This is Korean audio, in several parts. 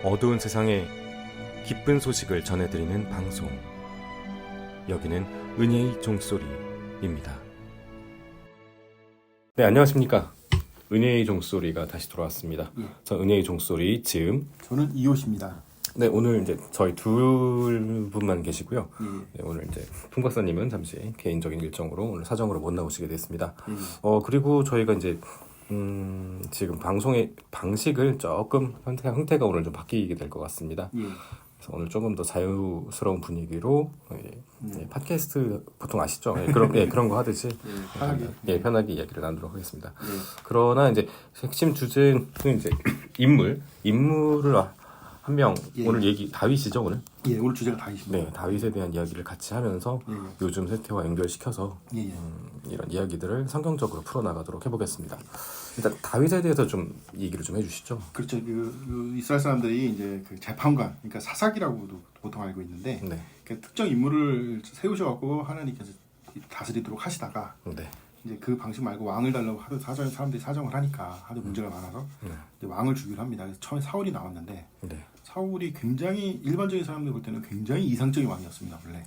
어두운 세상에 기쁜 소식을 전해드리는 방송. 여기는 은혜의 종소리입니다. 네, 안녕하십니까. 은혜의 종소리가 다시 돌아왔습니다. 예. 저 은혜의 종소리 지음. 저는 이호십니다. 네, 오늘 이제 저희 둘 분만 계시고요. 예. 네, 오늘 이제 풍 박사님은 잠시 개인적인 일정으로 오늘 사정으로 못 나오시게 됐습니다. 예. 그리고 저희가 이제 지금 방송의 방식을 조금 형태가 오늘 좀 바뀌게 될 것 같습니다. 예. 그래서 오늘 조금 더 자유스러운 분위기로 팟캐스트 보통 아시죠? 그런 거 하듯이 편하게 이야기를 나누도록 하겠습니다. 예. 그러나 이제 핵심 주제는 이제 인물을 한 명 오늘 다윗이죠 오늘? 예, 오늘 주제가 다윗입니다. 네, 다윗에 대한 이야기를 같이 하면서 요즘 세태와 연결시켜서 이런 이야기들을 성경적으로 풀어나가도록 해보겠습니다. 일단 다윗에 대해서 좀 얘기를 좀 해주시죠. 그렇죠. 그 이스라엘 사람들이 이제 그 재판관, 그러니까 사사기라고도 보통 알고 있는데, 네. 그 특정 인물을 세우셔갖고 하나님께서 다스리도록 하시다가, 이제 그 방식 말고 왕을 달라고 하도 사람들이 사정을 하니까 하도 문제가 많아서 이제 왕을 주기로 합니다. 그래서 처음에 사울이 나왔는데. 사울이 굉장히 일반적인 사람들 볼 때는 굉장히 이상적인 왕이었습니다 원래.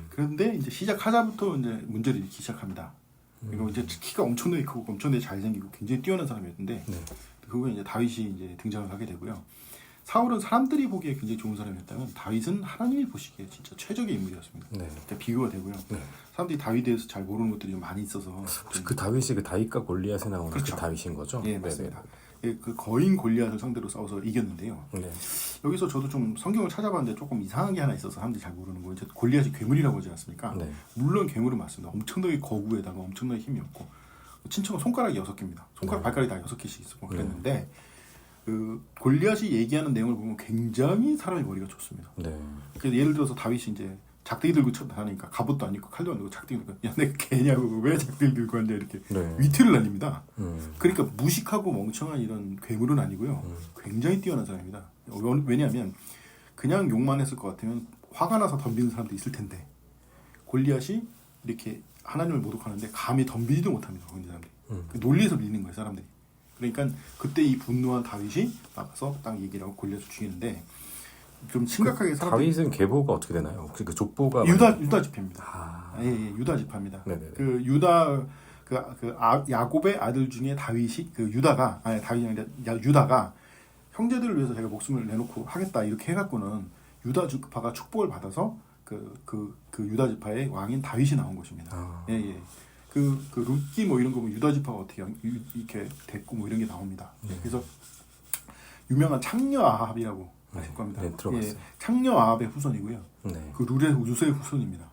그런데 이제 시작하자부터 이제 문제를 일으키기 시작합니다. 그리고 이제 키가 엄청나게 크고 엄청나게 잘생기고 굉장히 뛰어난 사람이었는데 그거에 이제 다윗이 이제 등장을 하게 되고요. 사울은 사람들이 보기에 굉장히 좋은 사람이었다면 다윗은 하나님이 보시기에 진짜 최적의 인물이었습니다. 진짜 비교가 되고요. 사람들이 다윗에 대해서 잘 모르는 것들이 많이 있어서. 혹시 그 다윗이 그 다윗과 골리앗에 나오는 그렇죠. 그 다윗인 거죠? 예, 맞습니다. 예, 그 거인 골리앗을 상대로 싸워서 이겼는데요. 여기서 저도 좀 성경을 찾아봤는데 조금 이상한 게 하나 있어서 사람들이 잘 모르는 거예요. 골리앗이 괴물이라고 하지 않습니까? 물론 괴물은 맞습니다. 엄청나게 거구에다가 엄청나게 힘이 없고 친척은 손가락이 6개입니다. 손가락 발가락이 다 6개씩 있고 그랬는데 그 골리앗이 얘기하는 내용을 보면 굉장히 사람의 머리가 좋습니다. 그래서 예를 들어서 다윗이 이제 작대기 들고 다니니까 갑옷도 안 입고 칼도 안 들고 작대기 들고 야 내가 개냐고 왜 작대기 들고 왔냐 이렇게 위태를 날립니다. 그러니까 무식하고 멍청한 이런 괴물은 아니고요. 굉장히 뛰어난 사람입니다. 왜냐하면 그냥 욕만 했을 것 같으면 화가 나서 덤비는 사람도 있을 텐데 골리앗이 이렇게 하나님을 모독하는데 감히 덤비지도 못합니다. 그런 사람들이. 논리에서 밀리는 거예요 사람들이. 그러니까 그때 이 분노한 다윗이 나가서 딱 얘기를 하고 골리앗을 죽이는데 좀 심각하게 다윗은 계보가 어떻게 되나요? 혹시 그 족보가 유다 지파입니다. 예, 유다 지파입니다. 그 유다 야곱의 아들 중에 다윗이 유다가 형제들을 위해서 자기가 목숨을 내놓고 하겠다 이렇게 해갖고는 유다 지파가 축복을 받아서 그 유다 지파의 왕인 다윗이 나온 것입니다. 그 룻기 뭐 이런 거 보면 유다 지파가 어떻게 이렇게 됐고 뭐 이런 게 나옵니다. 그래서 유명한 창녀 아합이라고 아실 겁니다. 들어봤어요. 창녀 아합의 후손이고요. 그 룰의 우주세의 후손입니다.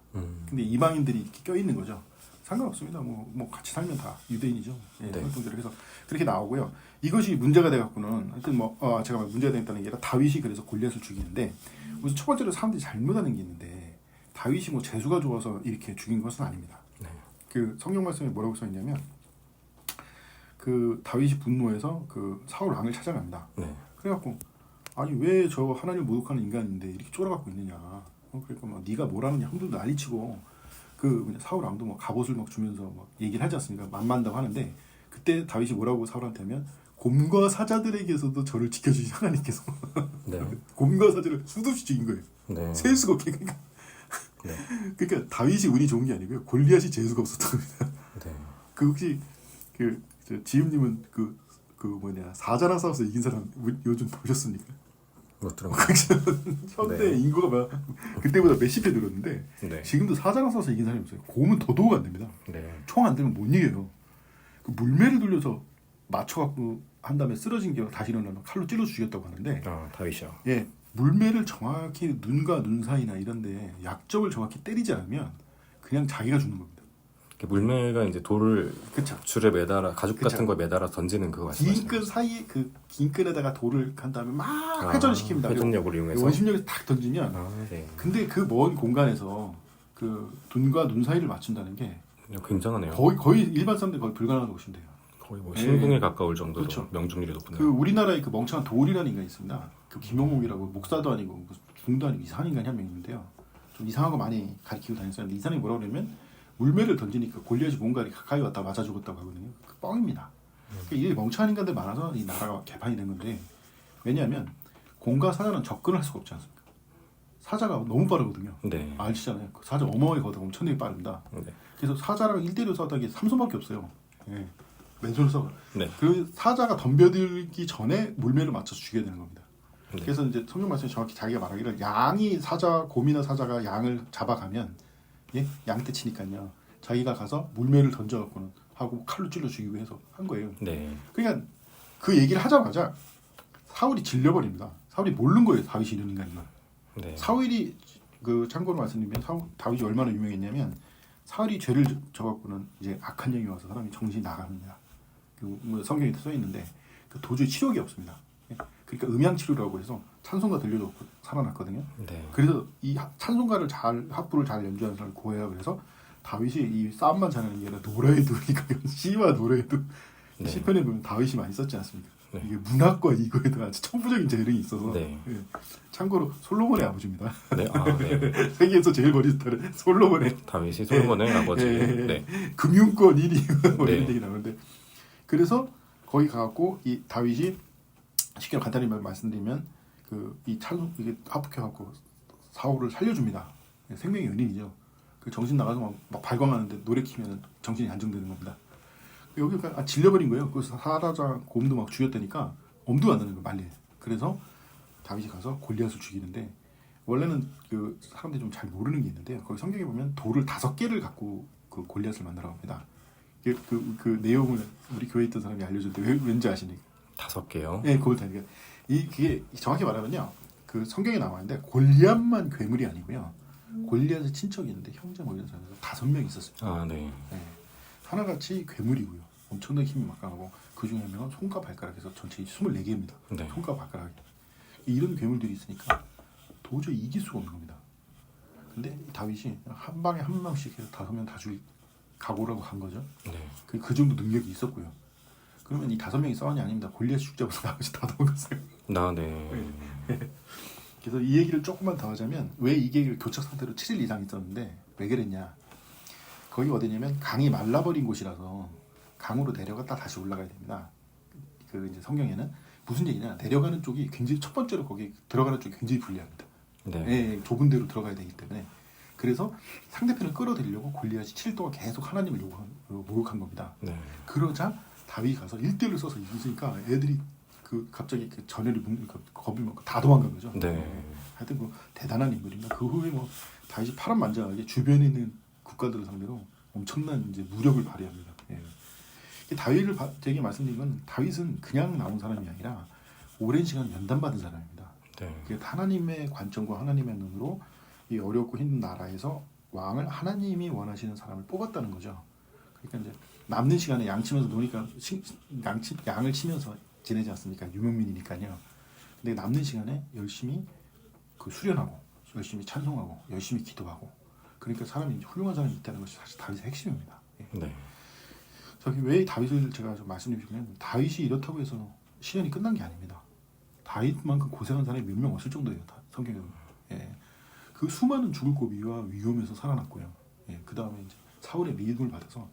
근데 이방인들이 이렇게 껴있는 거죠. 상관없습니다. 뭐 같이 살면 다 유대인이죠. 그래서 그렇게 나오고요. 이것이 문제가 돼갖고는 하여튼 제가 문제가 됐다는 게 아니라 다윗이 그래서 골리앗을 죽이는데 우선 첫 번째로 사람들이 잘못하는 게 있는데 다윗이 뭐 재수가 좋아서 이렇게 죽인 것은 아닙니다. 그 성경 말씀에 뭐라고 써 있냐면 그 다윗이 분노해서 그 사울 왕을 찾아갑니다. 그래갖고 아니 왜 저 하나님 모독하는 인간인데 이렇게 쫄아갖고 있느냐. 그러니까 막 네가 뭐라느냐 형들도 난리치고 사울 왕도 뭐 갑옷을 막 주면서 막 얘기를 하지 않습니까? 만만다고 하는데 그때 다윗이 뭐라고 사울한테 하면 곰과 사자들에게서도 저를 지켜주신 하나님께서 곰과 사자를 수도 없이 죽인 거예요. 셀 수가 없게. 그러니까 다윗이 운이 좋은 게 아니고요. 골리앗이 재수가 없었던 겁니다. 혹시 지음님은 사자랑 싸워서 이긴 사람 요즘 보셨습니까? 못 들어봤어요. 현대 인구가 그때보다 몇십 배 늘었는데 지금도 사자랑 싸워서 이긴 사람이 없어요. 곰은 더더욱 안 됩니다. 총 안 되면 못 이겨요. 그 물매를 돌려서 맞춰갖고 한 다음에 쓰러진 게 다시 일어나면 칼로 찔러 죽였다고 하는데 다윗이요. 물매를 정확히 눈과 눈 사이나 이런데 약점을 정확히 때리지 않으면 그냥 자기가 죽는 겁니다. 물매가 이제 돌을 줄에 매달아 가죽 같은 거에 매달아 던지는 그거 말씀하시는 긴 끈 사이에 긴 끈에다가 돌을 간 다음에 막 회전시킵니다. 회전력을 이용해서 원심력에 딱 던지면 근데 그 먼 공간에서 그 눈과 눈 사이를 맞춘다는 게 굉장하네요. 거의 일반 사람들 거의 불가능하다고 보시면 돼요. 거의 뭐 신궁에 가까울 정도로 명중률이 높네요. 그 우리나라에 그 멍청한 도울이라는 인간이 있습니다. 그 김용욱이라고 목사도 아니고 중도 아니고 이상한 인간이 한 명 있는데요. 좀 이상한 거 많이 가르치고 다녔었는데 이 사람이 뭐라고 그러면 물매를 던지니까 골리앗이 뭔가 가까이 왔다 맞아 죽었다고 하거든요. 그 뻥입니다. 그러니까 이 멍청한 인간들 많아서 이 나라가 개판이 된 건데 왜냐하면 공과 사자는 접근할 수가 없지 않습니까? 사자가 너무 빠르거든요. 네. 아시잖아요. 그 사자 어마어마하게 걷다가 엄청나게 빠릅니다. 네. 그래서 사자랑 1대1로 싸우다 게 3손밖에 없어요. 예. 맨손으로 싸워. 네. 그 사자가 덤벼들기 전에 물매를 맞춰서 죽여야 되는 겁니다. 네. 그래서 이제 성경 말씀에 정확히 자기가 말하기를 양이 곰이나 사자가 양을 잡아가면 예? 양떼 치니까요. 자기가 가서 물매를 던져갖고는 하고 칼로 찔러 죽이고 해서 한 거예요. 네. 그러니까 그 얘기를 하자마자 사울이 질려버립니다. 사울이 모르는 거예요. 다윗이 이런 인간인 걸. 네. 사울이 그 참고로 말씀드리면 다윗이 얼마나 유명했냐면 사울이 죄를 져갖고는 이제 악한 영이 와서 사람이 정신이 나갑니다. 뭐 성경에 써 있는데 도저히 치료기 없습니다. 그러니까 음양 치료라고 해서 찬송가 들려줬고 살아났거든요. 네. 그래서 이 찬송가를 합부를 잘 연주하는 사람을 구해야 그래서 다윗이 이 싸움만 잘하는 게 아니라 노래에도 그러니까 시와 노래에도 네. 시편에 보면 다윗이 많이 썼지 않습니까? 네. 이게 문학과 이거에도 아주 천부적인 재능이 있어서 네. 예. 참고로 솔로몬의 아버지입니다. 네. 아, 네. 세계에서 제일 머리 스타는 솔로몬의 다윗이 솔로몬의 아버지. 네. 금융권 1위 뭐 이런 네. 얘기 나오는데 그래서 거기 가갖고 이 다윗이 쉽게 간단히 말씀드리면 이 찬송 이게 합격해갖고 사울을 살려줍니다. 생명의 연인이죠. 그 정신 나가서 막 발광하는데 노래 키면 정신이 안정되는 겁니다. 여기가 질려버린 거예요. 그래서 사라자 곰도 막 죽였다니까 엄두가 안 나는 거예요. 말리. 그래서 다윗이 가서 골리앗을 죽이는데 원래는 그 사람들이 좀 잘 모르는 게 있는데요. 거기 성경에 보면 돌을 5개를 갖고 그 골리앗을 만나라고 합니다. 그 내용을 우리 교회에 있던 사람이 알려줬는데 왠지 아시니까 5개요. 네, 그걸 다니까 그게 정확히 말하면요. 그 성경에 나와 있는데 골리앗만 괴물이 아니고요. 골리앗의 친척이 있는데 형제 뭐 이런 사람들 5명 있었습니다. 아, 네. 네. 하나같이 괴물이고요. 엄청나게 힘이 막강하고 그 중에 한 명은 손과 발가락에서 전체 24개입니다. 네. 손과 발가락이. 이런 괴물들이 있으니까 도저히 이길 수가 없는 겁니다. 근데 다윗이 한 방에 한 명씩 해서 5명 다 죽일 각오라고 한 거죠. 네. 그 정도 능력이 있었고요. 그러면 이 5명이 싸우니 아닙니다. 골리앗 죽자고 다윗이 다 도망갔어요. 나, 네. 그래서 이 얘기를 조금만 더 하자면 왜 이게 교착 상태로 7일 이상 있었는데 왜 그랬냐. 거기 어디냐면 강이 말라버린 곳이라서 강으로 내려갔다 다시 올라가야 됩니다. 그 이제 성경에는 무슨 얘기냐. 내려가는 쪽이 굉장히 첫 번째로 거기 들어가는 쪽이 굉장히 불리합니다. 네. 예, 좁은 데로 들어가야 되기 때문에 그래서 상대편을 끌어들이려고 골리앗이 7일 동안 계속 하나님을 모욕한 겁니다. 네. 그러자 다윗이 가서 1대1을 써서 이기니까 애들이 갑자기 전열이 겁이 먹고 다 도망간 거죠. 네. 하여튼 대단한 인물입니다. 그 후에 다윗이 파란만장하게 주변에 있는 국가들을 상대로 엄청난 이제 무력을 발휘합니다. 예. 다윗을 제게 말씀드린 건 다윗은 그냥 나온 사람이 아니라 오랜 시간 연단받은 사람입니다. 네. 하나님의 관점과 하나님의 눈으로 이 어렵고 힘든 나라에서 왕을 하나님이 원하시는 사람을 뽑았다는 거죠. 그러니까 이제 남는 시간에 양 치면서 노니까 양을 치면서 지내지 않습니까? 유명민이니까요. 근데 남는 시간에 열심히 수련하고 열심히 찬송하고 열심히 기도하고 그러니까 사람이 훌륭한 사람이 있다는 것이 사실 다윗의 핵심입니다. 예. 네. 저기 왜 다윗을 제가 좀 말씀드리면 다윗이 이렇다고 해서 시련이 끝난 게 아닙니다. 다윗만큼 고생한 사람이 몇 명 없을 정도예요. 성경에 보면. 예. 그 수많은 죽을 고비와 위험에서 살아났고요. 예. 그 다음에 이제 사울의 믿음을 받아서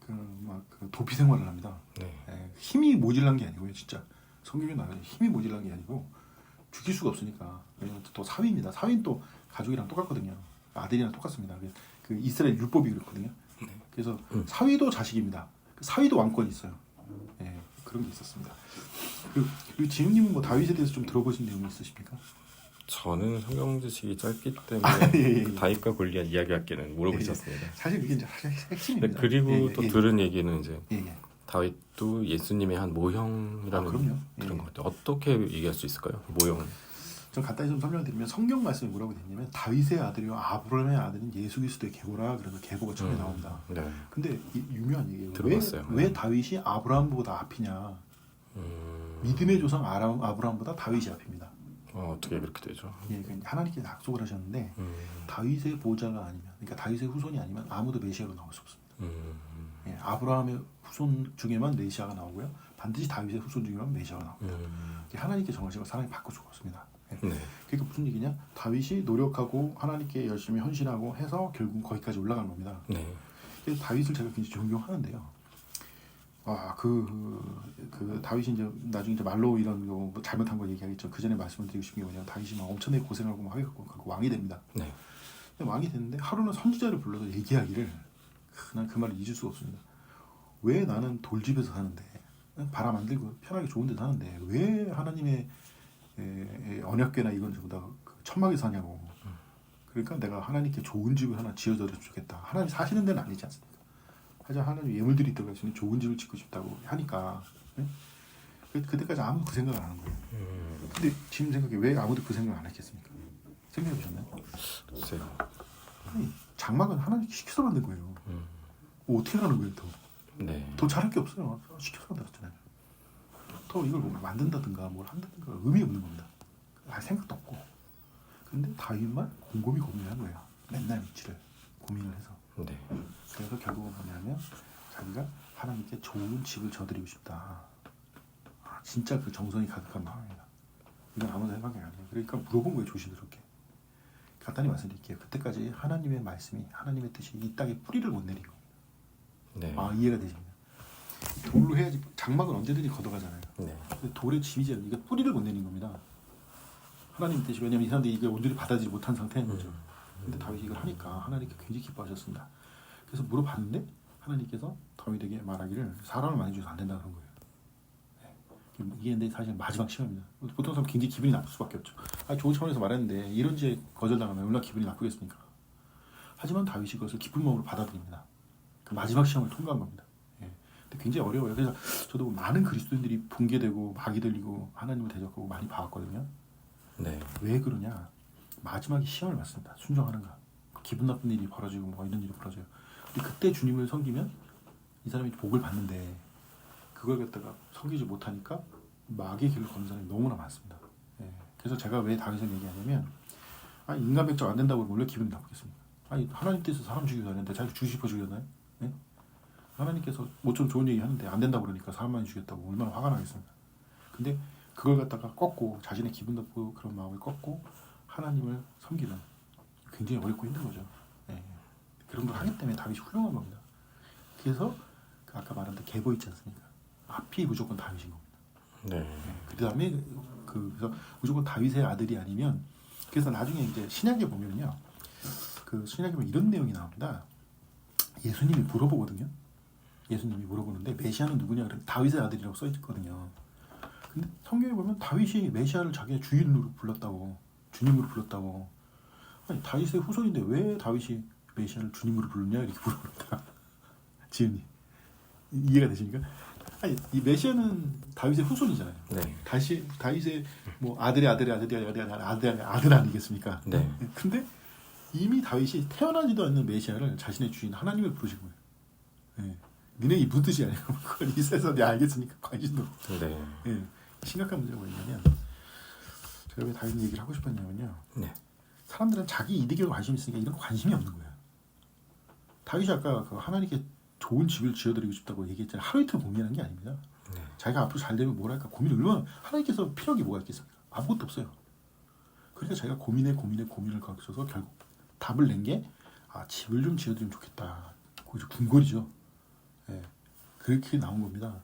그 도피 생활을 합니다. 네. 예. 힘이 모질란 게 아니고요, 진짜. 성경에 나와요. 힘이 모질란 게 아니고 죽일 수가 없으니까. 왜냐면 또 사위입니다. 사위는 또 가족이랑 똑같거든요. 아들이랑 똑같습니다. 그 이스라엘 율법이 그렇거든요. 그래서 사위도 자식입니다. 사위도 왕권이 있어요. 예. 그런 게 있었습니다. 그리고 지훈님은 뭐 다윗에 대해서 좀 들어보신 내용이 있으십니까? 저는 성경 지식이 짧기 때문에 예. 그 다윗과 골리앗 이야기할게는 모르고 있었습니다. 사실 그게 이제 핵심입니다. 그리고 또 들은 얘기는 이제 예. 다윗도 예수님의 한 모형이라는 그럼요. 들은 것 같아요. 어떻게 얘기할 수 있을까요? 모형. 좀 간단히 좀 설명드리면 성경 말씀이 뭐라고 되냐면 다윗의 아들이요 아브라함의 아들은 예수 그리스도의 계보라. 그래서 계보가 처음에 나옵니다. 네. 근데 유명한 얘기예요. 들어봤어요. 왜 다윗이 아브라함보다 앞이냐? 믿음의 조상 아브라함보다 다윗이 앞입니다. 어떻게 그렇게 되죠? 예, 그러니까 하나님께서 약속을 하셨는데 다윗의 보좌가 아니면, 그러니까 다윗의 후손이 아니면 아무도 메시아로 나올 수 없습니다. 예, 아브라함의 후손 중에만 메시아가 나오고요, 반드시 다윗의 후손 중에만 메시아가 나옵니다. 하나님께 정하신 걸 사람이 바꿀 수가 없습니다. 예. 네. 그러니까 무슨 얘기냐? 다윗이 노력하고 하나님께 열심히 헌신하고 해서 결국 거기까지 올라간 겁니다. 네. 그래서 다윗을 제가 굉장히 존경하는데요. 그 다윗이 이제 나중에 이제 말로 이런 뭐 잘못한 거 얘기하겠죠. 그 전에 말씀을 드리고 싶은 게 뭐냐면 다윗이 막 엄청나게 고생하고 막 하고 왕이 됩니다. 네. 근데 왕이 됐는데 하루는 선지자를 불러서 얘기하기를 난 그 말을 잊을 수가 없습니다. 왜 나는 돌집에서 사는데 바람 안 들고 편하게 좋은 데서 사는데 왜 하나님의 언약궤나 이건 전부 다 천막에 사냐고. 그러니까 내가 하나님께 좋은 집을 하나 지어줬으면 좋겠다. 하나님 사시는 데는 아니지 않습니까? 하지만 하나님 예물들이 들어갈 수 있는 좋은 집을 짓고 싶다고 하니까 그때까지 아무도 그 생각을 안 하는 거예요. 근데 지금 생각해 왜 아무도 그 생각을 안 했겠습니까? 생각해 보셨나요? 글쎄요. 아니, 장막은 하나님 시켜서 만든 거예요. 뭐 어떻게 하는 거예요 더? 네. 더 잘할 게 없어요. 시켜서 만들었잖아요. 더 이걸 뭐 만든다든가 뭘 한다든가 의미 없는 겁니다. 할 생각도 없고. 근데 다윗만 곰곰이 고민한 거예요. 맨날 며칠을 고민을 해서. 네. 그래서 결국은 뭐냐면 자기가 하나님께 좋은 집을 져드리고 싶다. 진짜 그 정성이 가득한 마음입니다. 이건 아무나 생각이 안 해요. 그러니까 물어본 거예요. 조심스럽게. 간단히 말씀드릴게요. 그때까지 하나님의 말씀이 하나님의 뜻이 이 땅에 뿌리를 못 내린 겁니다. 네. 이해가 되십니다. 돌로 해야지 장막은 언제든지 걷어가잖아요. 네. 근데 돌의 집이지 않는 이게 뿌리를 못 내린 겁니다. 하나님 뜻이 왜냐면 이 사람들이 이게 온전히 받아들이지 못한 상태인 거죠. 근데 다윗이 이걸 하니까 하나님께 굉장히 기뻐하셨습니다. 그래서 물어봤는데 하나님께서 다윗에게 말하기를 사람을 많이 줘서 안 된다 그런 거예요. 이게 근데 사실 마지막 시험입니다. 보통 사람 굉장히 기분이 나쁠 수밖에 없죠. 좋은 차원에서 말했는데 이런 지에 거절당하면 얼마나 기분이 나쁘겠습니까? 하지만 다윗이 그것을 기쁜 마음으로 받아들입니다. 그 마지막 시험을 통과한 겁니다. 근데 굉장히 어려워요. 그래서 저도 많은 그리스도인들이 붕괴되고 마귀 들리고 하나님을 대적하고 많이 봐왔거든요. 네. 왜 그러냐? 마지막에 시험을 받습니다. 순종하는가? 기분 나쁜 일이 벌어지고 뭐 이런 일이 벌어져요. 근데 그때 주님을 섬기면 이 사람이 복을 받는데 그걸 갖다가 섬기지 못하니까 마귀의 길을 걷는 사람이 너무나 많습니다. 그래서 제가 왜 다윗을 얘기하냐면 인간 백적 안 된다고 그러면 원래 기분이 나쁘겠습니까? 하나님 뜻에서 사람 죽이고 하는데 자기 죽이고 싶어 죽였나요? 하나님께서 모처럼 좋은 얘기 하는데 안 된다고 그러니까 사람만 죽였다고 얼마나 화가 나겠습니까? 근데 그걸 갖다가 꺾고 자신의 기분 나쁘고 그런 마음을 꺾고 하나님을 섬기는 굉장히 어렵고 힘든 거죠. 그런 걸 하기 때문에 다윗이 훌륭한 겁니다. 그래서 아까 말한 계보 있지 않습니까? 앞이 무조건 다윗인 겁니다. 네. 그 다음에 그래서 무조건 다윗의 아들이 아니면 그래서 나중에 이제 신약에 보면요, 그 신약에 보면 이런 내용이 나옵니다. 예수님이 물어보거든요. 예수님이 물어보는데 메시아는 누구냐? 그러면 다윗의 아들이라고 써 있거든요. 근데 성경에 보면 다윗이 메시아를 자기의 주인으로 불렀다고, 주님으로 불렀다고. 다윗의 후손인데 왜 다윗이 메시아를 주님으로 부르냐 이렇게 물어봅니다. 지은이 이해가 되십니까? 이 메시아는 다윗의 후손이잖아요. 네. 다윗의 뭐 아들 아니겠습니까? 네. 근데 이미 다윗이 태어나지도 않는 메시아를 자신의 주인 하나님을 부르신 거예요. 너네 이 무슨 뜻이 아니야? 그걸 이세서 내 알겠습니까? 관심도 없고. 네. 심각한 문제가 뭐냐면 제가 왜 다윗 얘기를 하고 싶었냐면요. 네. 사람들은 자기 이득에 관심이 있으니까 이런 거 관심이 없는 거예요. 다윗이 아까 하나님께 좋은 집을 지어드리고 싶다고 얘기했잖아요. 하루 이틀 고민하는 게 아닙니다. 네. 자기가 앞으로 잘 되면 뭘 할까 고민을 얼마나 하나님께서 필요한 게 뭐가 있겠습니까? 아무것도 없어요. 그러니까 자기가 고민을 거쳐서 결국 답을 낸 게 집을 좀 지어드리면 좋겠다. 그게 궁궐이죠. 그렇게 나온 겁니다.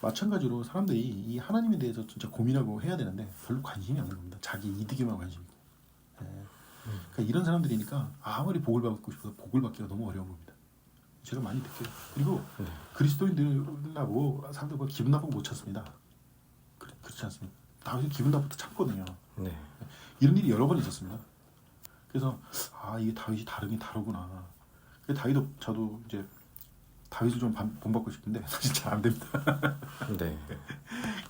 마찬가지로 사람들이 이 하나님에 대해서 진짜 고민하고 해야 되는데 별로 관심이 없는 겁니다. 자기 이득에만 관심이 있고. 그러니까 이런 사람들이니까 아무리 복을 받고 싶어도 복을 받기가 너무 어려운 겁니다. 제가 많이 느껴요. 그리고 그리스도인들이나 사람들 기분 나쁘고 못 참습니다. 그렇지 않습니까? 다윗은 기분 나쁘도 참거든요. 네. 이런 일이 여러 번 있었습니다. 그래서 이게 다윗이 다르구나. 그래서 저도 이제 다윗을 좀 본받고 싶은데 사실 잘 안 됩니다. 네.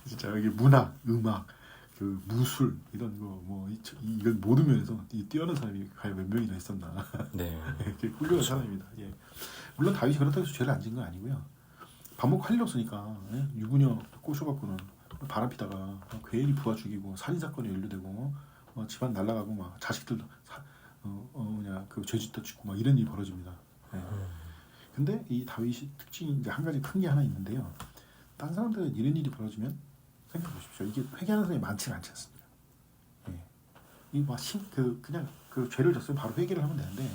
진짜 여기 문학, 음악, 그 무술 이런 거 이런 모든 면에서 뛰어난 사람이 과연 몇 명이나 있었나. 네. 훌륭한 사람입니다. 물론 다윗이 그렇다고 해서 죄를 안 지은 건 아니고요. 밥 먹고 할 일 없으니까 유부녀 꼬셔갖고는 바람 피다가 괜히 부하 죽이고 살인 사건이 연루되고 집안 날아가고 막 자식들도 그 죄짓다 짓고 막 이런 일이 벌어집니다. 근데 이 다윗이 특징이 이제 한 가지 큰 게 하나 있는데요. 다른 사람들은 이런 일이 벌어지면 생각해 보십시오. 이게 회개하는 사람이 많지 않습니다. 그냥 죄를 졌으면 바로 회개를 하면 되는데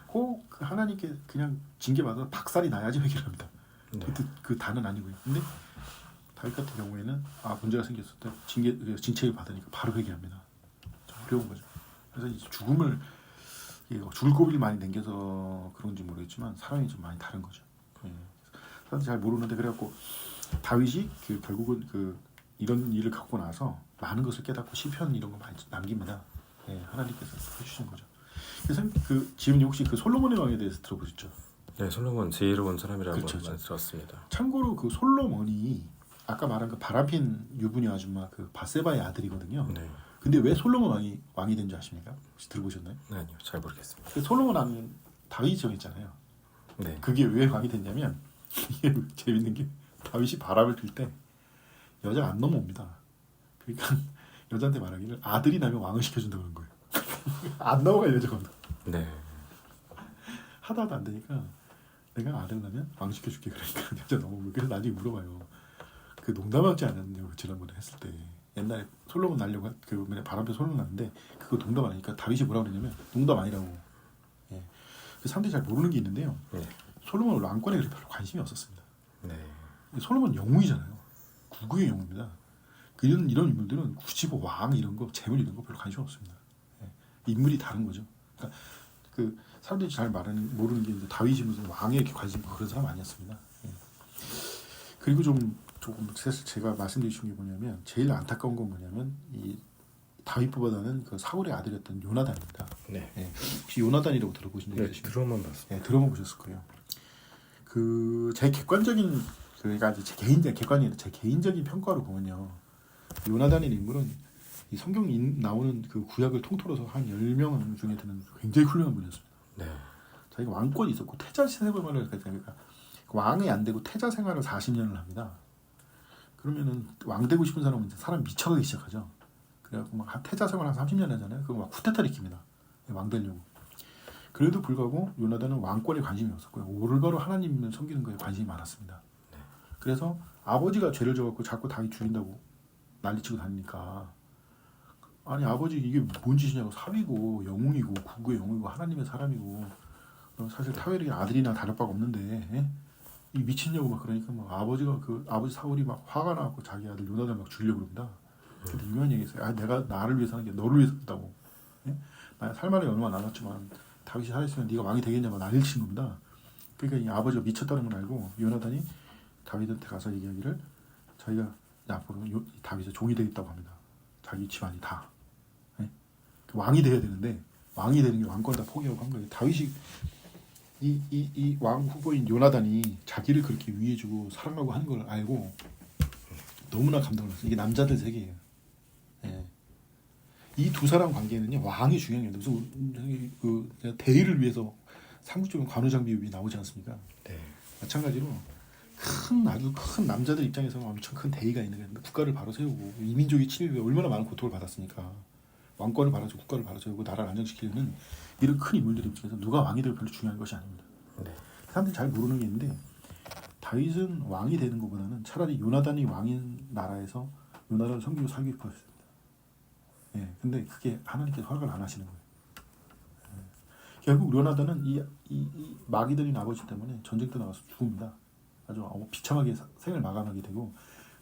꼭 그 하나님께 그냥 징계받아서 박살이 나야지 회개를 합니다. 네. 그 단은 아니고요. 근데 다윗 같은 경우에는 문제가 생겼을 때 징책을 받으니까 바로 회개합니다. 좀 어려운 거죠. 그래서 이 죽음을 죽을 고비를 많이 남겨서 그런지 모르겠지만 사람이 좀 많이 다른 거죠. 사람들이 잘 모르는데 그래갖고 다윗이 결국은 이런 일을 갖고 나서 많은 것을 깨닫고 시편 이런 거 많이 남깁니다. 하나님께서 해주신 거죠. 그래서 지훈이 혹시 솔로몬의 왕에 대해서 들어보셨죠? 네, 솔로몬 지혜로운 사람이라고 그렇죠. 들었습니다. 참고로 솔로몬이 아까 말한 바라핀 유부녀 아줌마 바세바의 아들이거든요. 네. 근데 왜 솔로몬 왕이 된 줄 아십니까? 혹시 들어보셨나요? 네, 아니요, 잘 모르겠습니다. 솔로몬 왕은 다윗이 정했잖아요. 네. 그게 왜 왕이 됐냐면 이게 재밌는 게 다윗이 바람을 필 때 여자가 안 넘어옵니다. 그러니까 여자한테 말하기를 아들이 나면 왕을 시켜준다 그런 거예요. 안 넘어가 여자가. 네. 하다 안 되니까 내가 아들 나면 왕 시켜줄게 그러니까 여자 넘어오고 그래서 나중에 물어봐요. 농담하지 않았냐고 지난번에 했을 때 옛날에 솔로몬 날려고 바람펴 솔로몬 났는데 그거 농담 아니니까 다윗이 뭐라고 그랬냐면 농담 아니라고. 사람들이 잘 모르는 게 있는데요. 솔로몬은 왕권에 별로 관심이 없었습니다. 네. 솔로몬 영웅이잖아요. 구구의 영웅입니다. 이런 인물들은 굳이 왕 이런 거 재물 이런 거 별로 관심 없습니다. 인물이 다른 거죠. 그러니까 사람들이 잘 모르는 게 이제 다윗이 무슨 왕에 이렇게 관심 있고 그런 사람 아니었습니다. 그리고 조금 제가 말씀드리고 싶은 게 뭐냐면 제일 안타까운 건 뭐냐면 이 다윗보다는 사울의 아들이었던 요나단입니다. 네. 혹시 요나단이라고 들어보신 적 있으십니까? 들어만 봤습니다. 네, 들어만 보셨을 거예요. 제 객관적인 그러니까 제 개인적인 평가로 보면요, 요나단이라는 인물은 이 성경 나오는 구약을 통틀어서 한 10명 중에 드는 굉장히 훌륭한 분이었습니다. 네. 자기가 왕권이 있었고 태자 생활을 그러니까 왕이 안 되고 태자 생활을 40년을 합니다. 그러면은 왕 되고 싶은 사람은 이제 사람 미쳐가기 시작하죠. 그래갖고 태자 생활 한 30년 하잖아요. 그럼 쿠데타를 일으킵니다. 왕 되려고. 그래도 불구하고 요나단은 왕권에 관심이 없었고요. 올바로 하나님을 섬기는 거에 관심이 많았습니다. 네. 그래서 아버지가 죄를 져갖고 자꾸 다윗 죽인다고 난리치고 다니니까 아니 아버지 이게 뭔 짓이냐고 사위고 영웅이고 구구의 영웅이고 하나님의 사람이고 사실 타웰이 아들이나 다를 바가 없는데 이 미친냐고 그러니까 아버지가 아버지 사울이 화가 나고 자기 아들 요나단 죽이려고 그럽니다. 근데 유명한 얘기 있어요. 내가 나를 위해서 하는 게 너를 위해서 했다고. 나 살만이 얼마 남았지만 다윗이 살아있으면 네가 왕이 되겠냐고 난리를 치는 겁니다. 그러니까 이 아버지가 미쳤다는 걸 알고 요나단이 다윗한테 가서 얘기하기를 자기가 앞으로 다윗의 종이 되겠다고 합니다. 자기 집안이 다 왕이 돼야 되는데 왕이 되는 게 왕권 다 포기하고 한 거예요. 다윗이 이 왕 후보인 요나단이 자기를 그렇게 위해주고 사랑하고 하는 걸 알고 너무나 감동을 받았어요. 이게 남자들 세계예요. 이 두 사람 관계는요, 왕이 중요한 게 무슨 대의를 위해서 삼국지는 관우장비읍이 나오지 않습니까? 네. 마찬가지로 아주 큰 남자들 입장에서는 엄청 큰 대의가 있는 게 국가를 바로 세우고 이민족의 침입에 얼마나 많은 고통을 받았으니까 왕권을 바로 세우고 국가를 바로 세우고 나라를 안정시키려는 이런 큰 인물들 입장에서 누가 왕이 되고 별로 중요한 것이 아닙니다. 네. 사람들이 잘 모르는 게 있는데 다윗은 왕이 되는 것보다는 차라리 요나단이 왕인 나라에서 요나단을 섬기고 살고 싶었습니다. 근데 그게 하나님께서 허락을 안 하시는 거예요. 결국 요나단은 이 마귀들인 아버지 때문에 전쟁터 나가서 죽습니다. 아주 비참하게 생을 마감하게 되고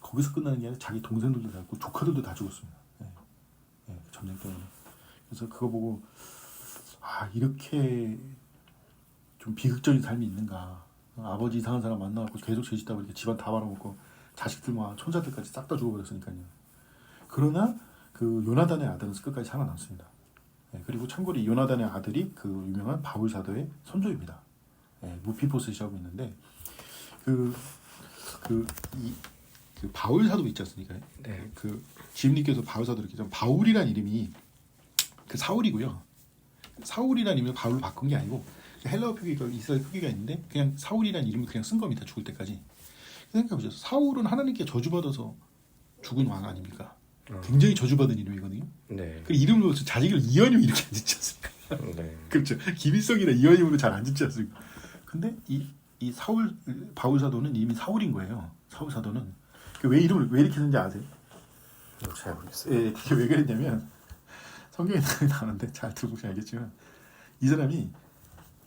거기서 끝나는 게 아니라 자기 동생들도 다 죽고 조카들도 다 죽었습니다. 전쟁 때문에. 그래서 그거 보고 이렇게 좀 비극적인 삶이 있는가. 아버지 이상한 사람 만나고 계속 죄짓다고 이렇게 집안 다 말아먹고 자식들 손자들까지 싹 다 죽어버렸으니까요. 그러나 요나단의 아들은 끝까지 살아남습니다. 그리고 참고로 이 요나단의 아들이 유명한 바울 사도의 손조입니다. 무피보셋이라고 있는데 바울 사도 있지 않습니까? 네. 지음님께서 바울 사도 이렇게 바울이란 이름이 사울이고요. 사울이란 이름을 바울로 바꾼 게 아니고 헬라어 표기가 이스라엘 표기가 있는데 그냥 사울이란 이름을 그냥 쓴 겁니다. 죽을 때까지. 생각해보세요. 사울은 하나님께 저주받아서 죽은 왕 아닙니까? 굉장히 저주받은 이름이거든요. 네. 그 이름으로 자식을 이연임 이렇게 안 짓지 않습니까? 네. 그렇죠. 김일성이나 이연임으로 잘 안 짓지 않습니까? 근데 이 바울 사도는 이미 사울인 거예요. 사울 사도는 왜 이름을 왜 이렇게 썼는지 아세요? 잘 모르겠어요. 그게 왜 그랬냐면 성경에 나오는데 잘 들어보시면 알겠지만 이 사람이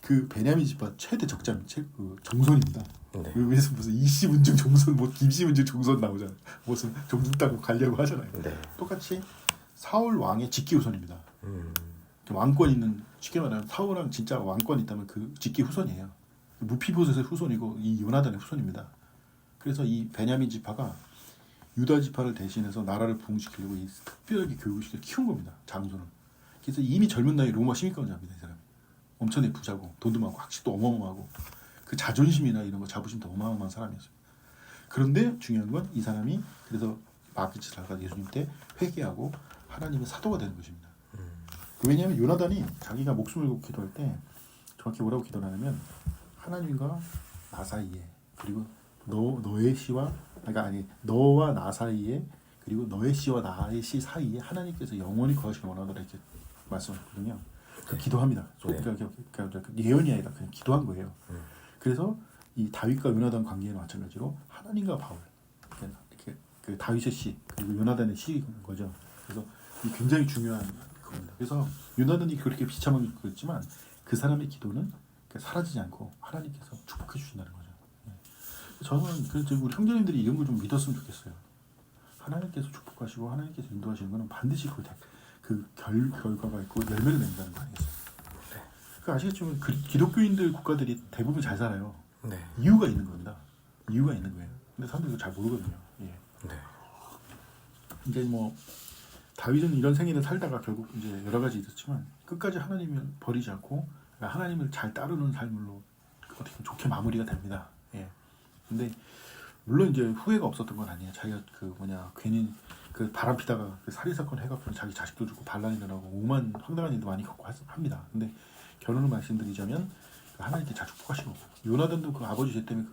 그 베냐민 지파 최대 적자 그 정손입니다. 네. 그래서 무슨 이씨 문중 정손, 뭐 김씨 문중 정손 나오잖아. 무슨 정손 따고 가려고 하잖아요. 네. 똑같이 사울 왕의 직계 후손입니다. 왕권 있는, 쉽게 말하면 사울왕 진짜 왕권 있다면 그 직계 후손이에요. 무피보셋의 후손이고 이 요나단의 후손입니다. 그래서 이 베냐민 지파가 유다 지파를 대신해서 나라를 부흥시키려고 이 특별하게 교육시켜 키운 겁니다. 장손을. 그래서 이미 젊은 나이에 로마 시민권자입니다. 이 사람. 엄청나게 부자고 돈도 많고 학식도 어마어마하고 그 자존심이나 이런 거 자부심도 어마어마한 사람이었어요. 그런데 중요한 건 이 사람이 그래서 마귀짓을 하다가 예수님 때 회개하고 하나님의 사도가 되는 것입니다. 왜냐하면 요나단이 자기가 목숨을 걸고 기도할 때 정확히 뭐라고 기도를 하냐면 하나님과 나 사이에, 그리고 너의 씨와, 그러니까 아니 너와 나 사이에, 그리고 너의 씨와 나의 씨 사이에 하나님께서 영원히 거하시길 원하더라 이렇게 말씀하셨거든요. 그 기도합니다. 그러니까 예언이 아니라 그냥 기도한 거예요. 그래서 이 다윗과 요나단 관계는 마찬가지로 하나님과 바울, 이렇게 그 다윗의 씨 그리고 요나단의 씨인 거죠. 그래서 이 굉장히 중요한 겁니다. 그래서 요나단이 그렇게 비참하게 그랬지만 그 사람의 기도는 사라지지 않고 하나님께서 축복해 주신다는 거죠. 저는 그래서 우리 형제님들이 이런 걸 좀 믿었으면 좋겠어요. 하나님께서 축복하시고 하나님께서 인도하시는 거는 반드시 그 결과가 있고 열매를 낸다는 거 아니겠어요? 네. 그 아시겠지만 기독교인들 국가들이 대부분 잘 살아요. 네. 이유가 있는 겁니다. 이유가 있는 거예요. 근데 사람들이 그걸 잘 모르거든요. 예. 네. 이제 뭐 다윗은 이런 생애를 살다가 결국 이제 여러 가지 있었지만 끝까지 하나님을 버리지 않고 하나님을 잘 따르는 삶으로 어떻게 보면 좋게 마무리가 됩니다. 예. 근데 물론 이제 후회가 없었던 건 아니에요. 자기가 괜히 그 바람 피다가 그 살인 사건 해갖고 자기 자식도 죽고 반란이 일어나고 오만 황당한 일도 많이 겪고 합니다. 근데 결론을 말씀드리자면 하나님께 잘 축복하시고 요나단도 그 아버지 죄 때문에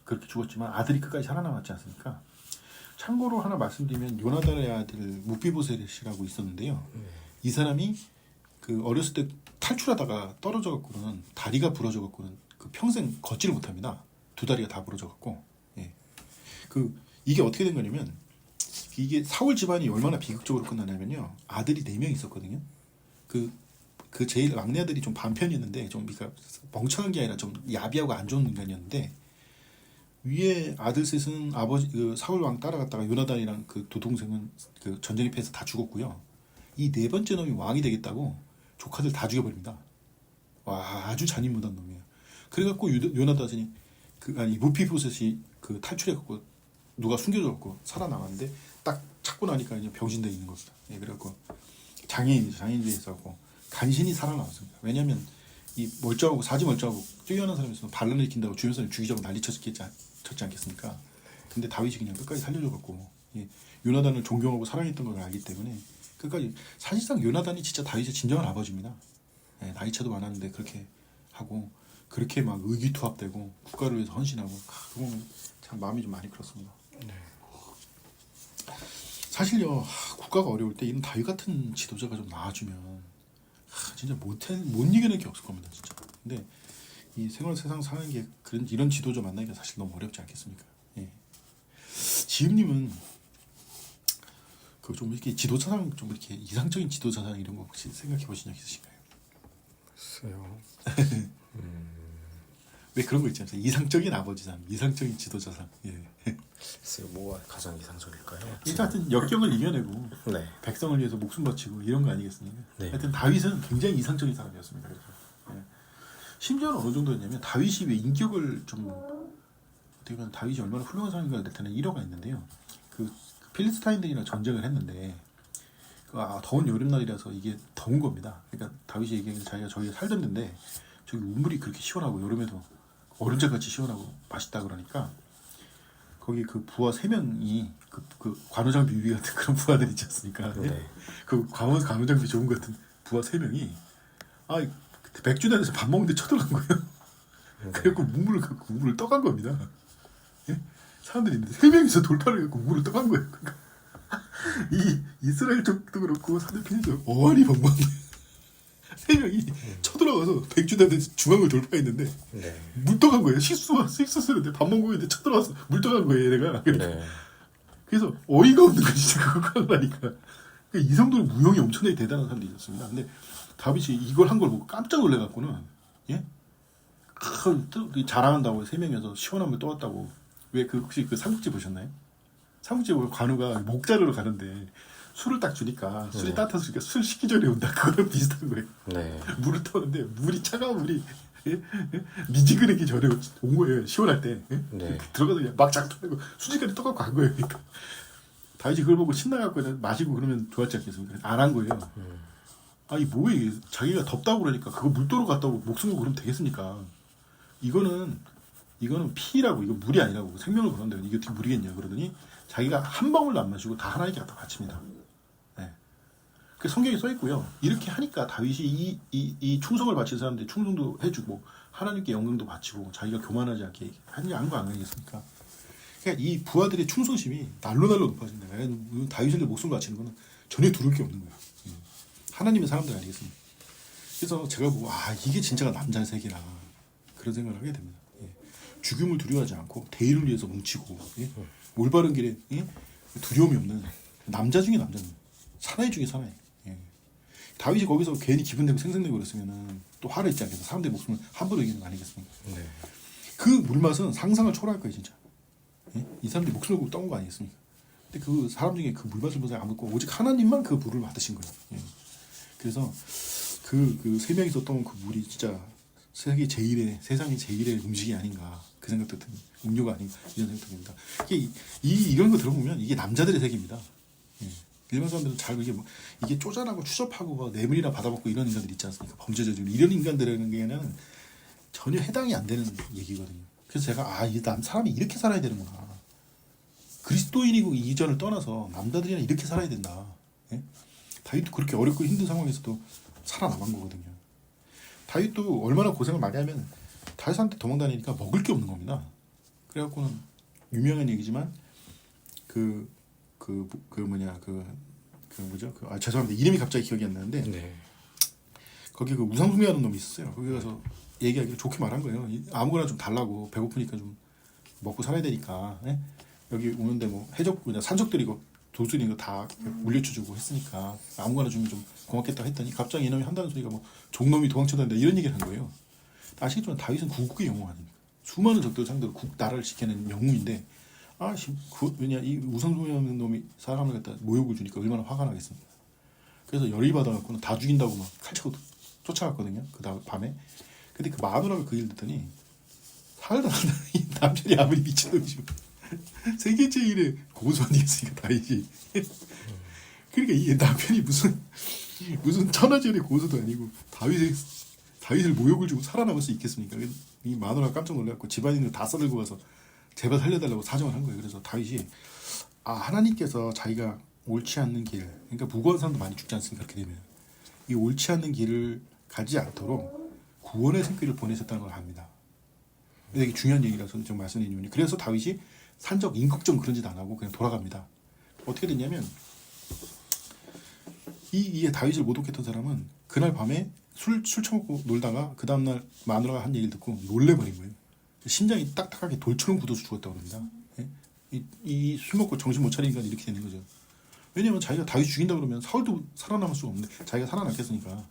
그렇게 죽었지만 아들이 끝까지 살아남았지 않습니까? 참고로 하나 말씀드리면 요나단의 아들 무비보셋이라고 있었는데요. 이 사람이 그 어렸을 때 탈출하다가 떨어져 갖고는 다리가 부러져 갖고는 그 평생 걷지를 못합니다. 두 다리가 다 부러져 갖고. 예. 이게 어떻게 된 거냐면 이게 사울 집안이 얼마나 비극적으로 끝나냐면요. 아들이 4명 있었거든요. 그 제일 막내 아들이 좀 반편이었는데 좀 그러니까 멍청한 게 아니라 좀 야비하고 안 좋은 인간이었는데 위에 아들 셋은 아버지 그 사울 왕 따라갔다가 요나단이랑 그 두 동생은 그 전쟁에 패해서 다 죽었고요. 이 4번째 놈이 왕이 되겠다고 조카들 다 죽여버립니다. 와, 아주 잔인무도한 놈이에요. 그래갖고 요나단이 무피보셋이 그 탈출해갖고 누가 숨겨줘갖고 살아남았는데 딱 찾고 나니까 이제 병신돼 있는 겁니다. 예, 그래갖고 장애인이 있었고 간신히 살아남았습니다. 왜냐하면 이 멀쩡하고 사지 멀쩡하고 뛰어난 사람이 있으면 반란을 일으킨다고 주변 사람이 죽이자고 난리 쳤지 않겠습니까? 근데 다윗이 그냥 끝까지 살려줘갖고 예, 요나단을 존경하고 사랑했던 걸 알기 때문에 끝까지 사실상 요나단이 진짜 다윗의 진정한 아버지입니다. 예, 나이 차도 많았는데 그렇게 하고 그렇게 막 의기투합되고 국가를 위해서 헌신하고 그건 참 마음이 좀 많이 그렇습니다. 네. 사실요 국가가 어려울 때 이런 다윗 같은 지도자가 좀 나와주면 진짜 못 이겨낼 게 없을 겁니다 진짜. 근데 이 세상 사는 게 이런 지도자 만나기가 사실 너무 어렵지 않겠습니까? 예. 지음님은 그 좀 이렇게 지도자상 좀 이렇게 이상적인 지도자상 이런 거 혹시 생각해 보신 적 있으신가요? 글쎄요. 왜 그런 거 있지 않습니까? 이상적인 아버지상, 이상적인 지도자상. 예. 글쎄요, 뭐가 가장 이상적일까요? 하여튼 역경을 이겨내고 네. 백성을 위해서 목숨 바치고 이런 거 아니겠습니까? 네. 하여튼 다윗은 굉장히 이상적인 사람이었습니다. 그래서 예. 심지어는 어느 정도였냐면 다윗이 왜 인격을 좀 어떻게 보면 다윗이 얼마나 훌륭한 사람인가 나타내는 일화가 있는데요. 그 필리스타인들이랑 전쟁을 했는데 더운 여름날이라서 이게 더운 겁니다. 그러니까 다윗이 얘기하기를 자기가 저기에 살던데 저기 우물이 그렇게 시원하고 여름에도 얼음장같이 시원하고 맛있다 그러니까 거기 그 부하 3명이 그 관우장비 유비 같은 그런 부하들 있지 않습니까? 네. 그 관우장비 좋은 것 같은 부하 3명이 백주단에서 밥 먹는데 쳐들어간 거예요. 네. 그래갖고 우물을 떠간 겁니다. 예? 사람들이 있는데 3명이서 돌파를 해갖고 우물을 떠간 거예요. 그러니까 이 이스라엘 쪽도 그렇고 상대편에서 어안이 벙벙한 거예요. 3명이 쳐들어가서 백주단에서 중앙을 돌파했는데 네. 물 떠간 거예요. 식수스는데 밥 먹고 있는데 쳐들어가서 물 떠간 거예요. 얘네가. 네. 그래서 어이가 없는 거지. 그거 하니까. 이 정도로 무용이 엄청나게 대단한 사람들이 있었습니다. 근데 다윗이 이걸 한 걸 보고 깜짝 놀래갖고는 예? 자랑한다고 3명이서 시원한 물 떠왔다고. 왜 혹시 그 삼국지 보셨나요? 삼국지 보면 관우가 목자루로 가는데 술을 딱 주니까 술이 따뜻해지니까 술 식기 전에 온다. 그거랑 비슷한 거예요. 네. 물을 떠는데 차가운 물이 미지근하기 전에 온 거예요. 시원할 때. 네. 들어가서 그냥 막 작동하고 순식간에 떠갖고 간 거예요. 그러니까 다윗이 그걸 보고 신나갖고 마시고 그러면 좋았지 않겠습니까? 안 한 거예요. 아니 뭐에 자기가 덥다고 그러니까 그거 물도로 갔다고 목숨 걸고 그러면 되겠습니까? 이거는 피라고, 이거 물이 아니라고, 생명을 걸었는데 이게 어떻게 물이겠냐 그러더니 자기가 한 방울도 안 마시고 다 하나님께 갖다 바칩니다. 네. 그 성경에 써 있고요. 이렇게 하니까 다윗이 이 충성을 바친 사람들이 충성도 해주고 하나님께 영광도 바치고 자기가 교만하지 않게 한 거 아니겠습니까? 그러니까 이 부하들의 충성심이 날로 높아진다. 다윗을 목숨을 바치는 거는 전혀 두려울 게 없는 거예요. 하나님의 사람들 아니겠습니까? 그래서 제가 보고 이게 진짜가 남자의 세계라 그런 생각을 하게 됩니다. 죽음을 두려워하지 않고 대의를 위해서 뭉치고 올바른 길에 두려움이 없는 남자 중에 남자는 사나이 중에 사나이. 다윗이 거기서 괜히 기분 내고 생생내고 그랬으면 또 화를 잊지 않겠어. 사람들의 목숨을 함부로 이기는 거 아니겠습니까? 네. 그 물맛은 상상을 초월할 거예요 진짜. 이 사람들이 목숨을 걸고 떠온 거 아니겠습니까? 근데 그 사람 중에 그 물맛을 보지 않고 오직 하나님만 그 물을 받으신 거예요. 그래서 그 3명이서 떠온 그 물이 진짜 세상이 제일의 음식이 아닌가 그 생각도 듭니다. 음료가 아닌가 이런 생각도 듭니다. 이런 거 들어보면 이게 남자들의 세계입니다. 일반 사람들은 잘 이게 쪼잔하고 추접하고 뇌물이나 받아먹고 이런 인간들 있지 않습니까? 범죄 저지르고 이런 인간들에게는 전혀 해당이 안 되는 얘기거든요. 그래서 제가 사람이 이렇게 살아야 되는구나. 그리스도인이고 이전을 떠나서 남자들이랑 이렇게 살아야 된다. 다윗도 그렇게 어렵고 힘든 상황에서도 살아남은 거거든요. 다윗도 얼마나 고생을 많이 하면 다윗한테 도망다니니까 먹을 게 없는 겁니다. 그래갖고는 유명한 얘기지만 죄송합니다. 이름이 갑자기 기억이 안 나는데 네. 거기 그 우상숭배하는 놈이 있었어요. 거기 가서 얘기하기를 좋게 말한 거예요. 아무거나 좀 달라고 배고프니까 좀 먹고 살아야 되니까 여기 오는데 산적들이 돌수리 이거 다 물려주고 했으니까 아무거나 주면 좀 고맙겠다 했더니 갑자기 이놈이 한다는 소리가 종놈이 도망쳐다닌다 이런 얘기를 한 거예요. 아시겠지만 다윗은 구국의 영웅 아닙니까? 수많은 적들 상대로 나라를 지켜낸 영웅인데 이 우상숭배하는 놈이 사람을 갖다 모욕을 주니까 얼마나 화가 나겠습니까? 그래서 열이 받아갖고는 다 죽인다고 칼 차고 쫓아갔거든요. 그 다음 밤에. 근데 그 마누라가 그 일 듣더니 살다 이 남편이 아무리 미친놈이지만 세계 제일의 고수 아니겠습니까? 다윗이. 그러니까 이 남편이 무슨 천하제일의 고수도 아니고 다윗을 모욕을 주고 살아남을 수 있겠습니까? 이 마누라가 깜짝 놀라갖고 집안인을 다 싸들고 가서 제발 살려달라고 사정을 한 거예요. 그래서 다윗이 하나님께서 자기가 옳지 않는 길, 그러니까 무고한 사람도 많이 죽지 않습니까? 그렇게 되면 이 옳지 않는 길을 가지 않도록 구원의 손길을 보내셨다는 걸 압니다. 되게 중요한 얘기라서 좀 말씀드리는 그래서 다윗이 산적 인격적 그런 짓 안 하고 그냥 돌아갑니다. 어떻게 됐냐면 이 다윗을 모독했던 사람은 그날 밤에 술 처먹고 놀다가 그 다음날 마누라가 한 얘기를 듣고 놀래버린 거예요. 심장이 딱딱하게 돌처럼 굳어서 죽었다고 합니다. 이 술 먹고 정신 못 차리니까 이렇게 되는 거죠. 왜냐면 자기가 다윗 죽인다 그러면 사울도 살아남을 수가 없는데 자기가 살아남겠으니까.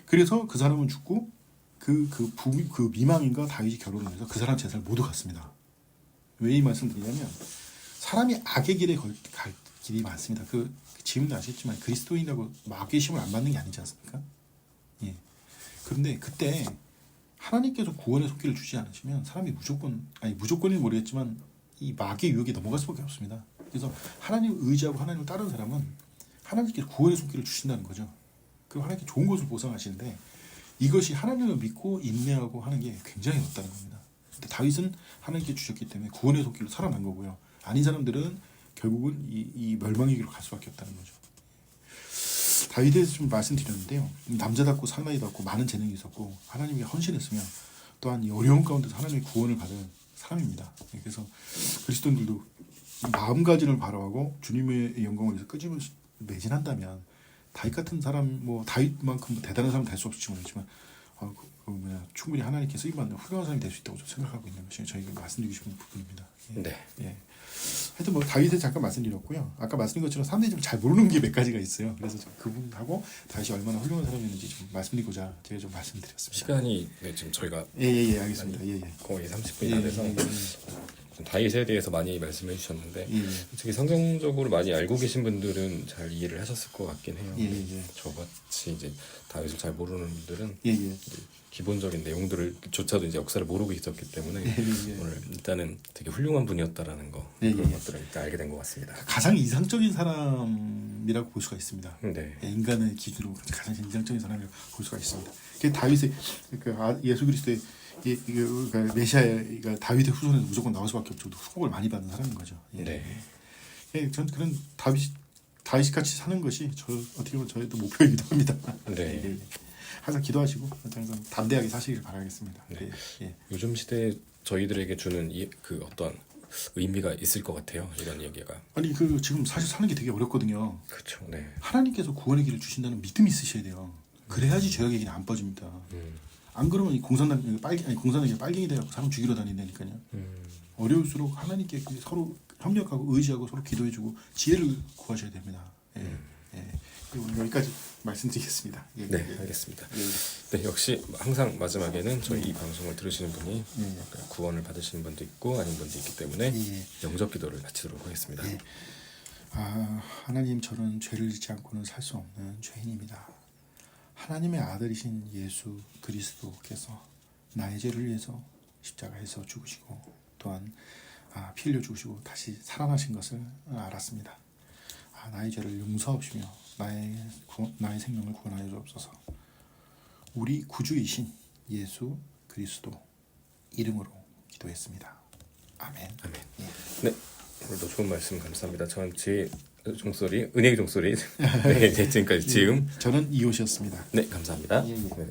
그래서 그 사람은 죽고 그 미망인과 다윗이 결혼을 해서 그 사람 재산을 모두 갖습니다. 왜 이 말씀 드리냐면 사람이 악의 길에 갈 길이 많습니다. 그 지금도 아시겠지만 그리스도인이라고 마귀의 시험을 안 받는 게 아니지 않습니까? 그런데 그때 하나님께서 구원의 손길을 주지 않으시면 사람이 무조건은 모르겠지만 이 마귀의 유혹에 넘어갈 수밖에 없습니다. 그래서 하나님을 의지하고 하나님을 따르는 사람은 하나님께서 구원의 손길을 주신다는 거죠. 그럼 하나님께 좋은 것을 보상하시는데 이것이 하나님을 믿고 인내하고 하는 게 굉장히 어렵다는 겁니다. 근데 다윗은 하나님께 주셨기 때문에 구원의 손길로 살아난 거고요. 아닌 사람들은 결국은 이 멸망의 길로 갈 수밖에 없다는 거죠. 다윗에 대해서 좀 말씀드렸는데요. 남자답고 사나이답고 많은 재능이 있었고 하나님께 헌신했으며 또한 이 어려운 가운데서 하나님의 구원을 받은 사람입니다. 그래서 그리스도인들도 마음가짐을 바라하고 주님의 영광을 위해서 끄집어서 매진한다면 다윗 같은 사람 다윗만큼 대단한 사람 될 수 없을지 모르겠지만 충분히 하나님께 쓰임 받는 훌륭한 사람이 될 수 있다고 생각하고 있는 것이 저희가 말씀드리고 싶은 부분입니다. 예. 네. 예. 하여튼 뭐 다윗에 잠깐 말씀드렸고요. 아까 말씀드린 것처럼 사람들이 좀 잘 모르는 게 몇 가지가 있어요. 그래서 그분하고 다윗이 얼마나 훌륭한 사람이었는지 좀 말씀드리고자 제가 좀 말씀드렸습니다. 시간이 지금 저희가 알겠습니다. 거의 30분이 다 돼서 다윗에 대해서 많이 말씀해 주셨는데 솔직히 성경적으로 많이 알고 계신 분들은 잘 이해를 하셨을 것 같긴 해요. 저같이 이제 다윗을 잘 모르는 분들은 기본적인 내용들을 조차도 이제 역사를 모르고 있었기 때문에 오늘 일단은 되게 훌륭한 분이었다라는 거 그런 것들을 일단 알게 된 것 같습니다. 가장 이상적인 사람이라고 볼 수가 있습니다. 네. 인간의 기준으로 가장 이상적인 사람이라고 볼 수가 있습니다. 그 다윗의 예수 그리스도의 메시아의 다윗의 후손에서 무조건 나올 수밖에 없죠. 후복을 많이 받는 사람인 거죠. 전 그런 다윗 같이 사는 것이 어떻게 보면 저희도 목표이기도 합니다. 네. 항상 기도하시고 항상 담대하게 사시길 바라겠습니다. 요즘 시대에 저희들에게 주는 그 어떤 의미가 있을 것 같아요. 이런 얘기가. 아니 지금 사실 사는 게 되게 어렵거든요. 그렇죠. 네. 하나님께서 구원의 길을 주신다는 믿음이 있으셔야 돼요. 그래야지 죄악의 길이 안 빠집니다. 안 그러면 공산당이 빨갱이 돼갖고 사람 죽이러 다닌다니까요. 어려울수록 하나님께 서로 협력하고 의지하고 서로 기도해주고 지혜를 구하셔야 됩니다. 여기까지 말씀드리겠습니다. 네, 알겠습니다. 네, 역시 항상 마지막에는 저희 이 방송을 들으시는 분이 구원을 받으시는 분도 있고 아닌 분도 있기 때문에 영접 기도를 마치도록 하겠습니다. 하나님, 저는 죄를 짓지 않고는 살 수 없는 죄인입니다. 하나님의 아들이신 예수 그리스도께서 나의 죄를 위해서 십자가에서 죽으시고 또한 피 흘려 죽으시고 다시 살아나신 것을 알았습니다. 나의 죄를 용서하시며 나의 생명을 구원하여 주옵소서. 우리 구주이신 예수 그리스도 이름으로 기도했습니다. 아멘. 네, 오늘도 좋은 말씀 감사합니다. 저는 제 종소리, 은혜의 종소리. 네, 지금까지 지금 저는 이호시였습니다. 네, 감사합니다. 네.